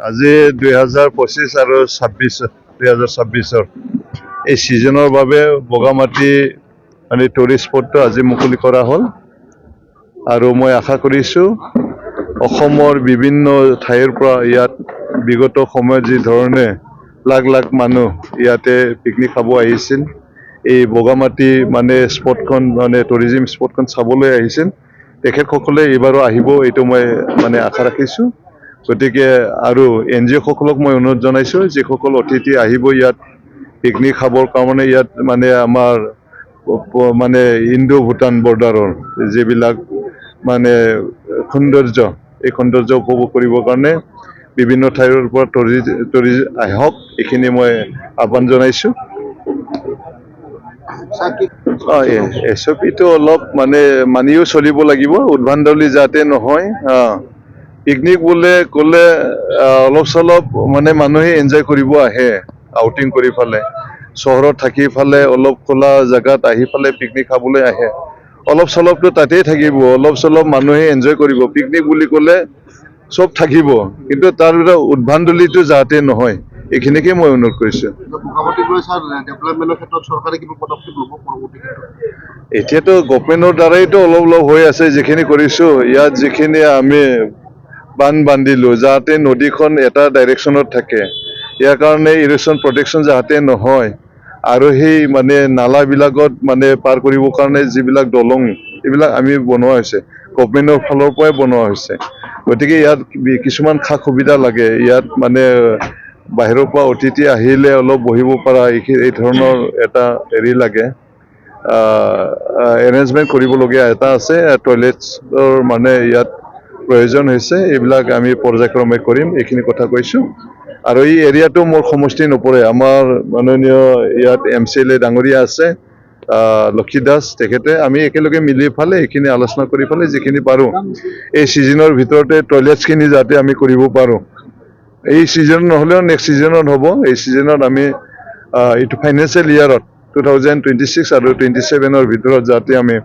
আজি 2025 আৰু 2026 এই সিজনৰ বাবে বগামাটি মানে টুৰিষ্ট স্পটটো আজি মুকলি কৰা হ'ল আৰু মই আশা কৰিছোঁ অসমৰ বিভিন্ন ঠাইৰ পৰা ইয়াত বিগত সময়ত যি ধৰণে লাখ লাখ মানুহ ইয়াতে পিকনিক খাব আহিছিল এই বগামাটি মানে স্পটখন মানে টুৰিজিম স্পটখন চাবলৈ আহিছিল তেখেতসকলে এইবাৰো আহিব এইটো মই মানে আশা ৰাখিছোঁ গতিকে আৰু NGO সকলক মই অনুৰোধ জনাইছোঁ যিসকল অতিথি আহিব ইয়াত পিকনিক খাবৰ কাৰণে ইয়াত মানে আমাৰ মানে ইণ্ডো ভূটান বৰ্ডাৰৰ যিবিলাক মানে সৌন্দৰ্য এই সৌন্দৰ্য উপভোগ কৰিবৰ কাৰণে বিভিন্ন ঠাইৰ পৰা টুৰিষ্ট আহক এইখিনি মই আহ্বান জনাইছোঁ SOPটো অলপ মানে মানিও চলিব লাগিব উদ্ভণ্ডালি যাতে নহয় পিকনিক বোলে ক'লে অলপ চলপ মানে মানুহে এনজয় কৰিব আহে আউটিং কৰি ফালে চহৰত থাকি ফালে অলপ খোলা জেগাত আহি ফালে পিকনিক খাবলৈ আহে অলপ চলপটো তাতেই থাকিব অলপ চলপ মানুহে এনজয় কৰিব পিকনিক বুলি ক'লে চব থাকিব কিন্তু তাৰ ভিতৰত উদ্ভণ্ডালিটো যাতে নহয় এইখিনিকে মই অনুৰোধ কৰিছোঁ এতিয়াতো গভৰ্ণমেণ্টৰ দ্বাৰাইতো অলপ হৈ আছে যিখিনি কৰিছোঁ ইয়াত যিখিনি আমি বান্ধ বান্ধিলোঁ যাতে নদীখন এটা ডাইৰেকশ্যনত থাকে ইয়াৰ কাৰণে ইৰোশ্যন প্ৰটেকশ্যন যাতে নহয় আৰু সেই মানে নালাবিলাকত মানে পাৰ কৰিবৰ কাৰণে যিবিলাক দলং এইবিলাক আমি বনোৱা হৈছে গভৰ্ণমেণ্টৰ ফালৰ পৰাই বনোৱা হৈছে গতিকে ইয়াত কিছুমান সা সুবিধা লাগে ইয়াত মানে বাহিৰৰ পৰা অতিথি আহিলে অলপ বহিব পৰা এই ধৰণৰ এটা হেৰি লাগে এৰেঞ্জমেণ্ট কৰিবলগীয়া এটা আছে টয়লেটছৰ মানে ইয়াত প্ৰয়োজন হৈছে এইবিলাক আমি পৰ্যায়ক্ৰমে কৰিম এইখিনি কথা কৈছোঁ আৰু এই এৰিয়াটো মোৰ সমষ্টি নপৰে আমাৰ মাননীয় ইয়াত MCLA ডাঙৰীয়া আছে লক্ষী দাস তেখেতে আমি একেলগে মিলি ফালে এইখিনি আলোচনা কৰি ফালে যিখিনি পাৰোঁ এই ছিজনৰ ভিতৰতে টয়লেটছখিনি যাতে আমি কৰিব পাৰোঁ এই ছিজন নহ'লেও নেক্সট ছিজনত হ'ব এই ছিজনত আমি এইটো ফাইনেন্সিয়েল ইয়াৰত 2026 আৰু 27ৰ ভিতৰত যাতে আমি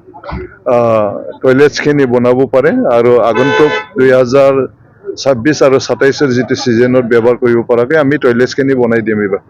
টয়লেটছখিনি বনাব পাৰে আৰু আগন্তুক 2026 আৰু 27ৰ যিটো ছিজনত ব্যৱহাৰ কৰিব পৰাকৈ আমি টয়লেটছখিনি বনাই দিম এইবাৰ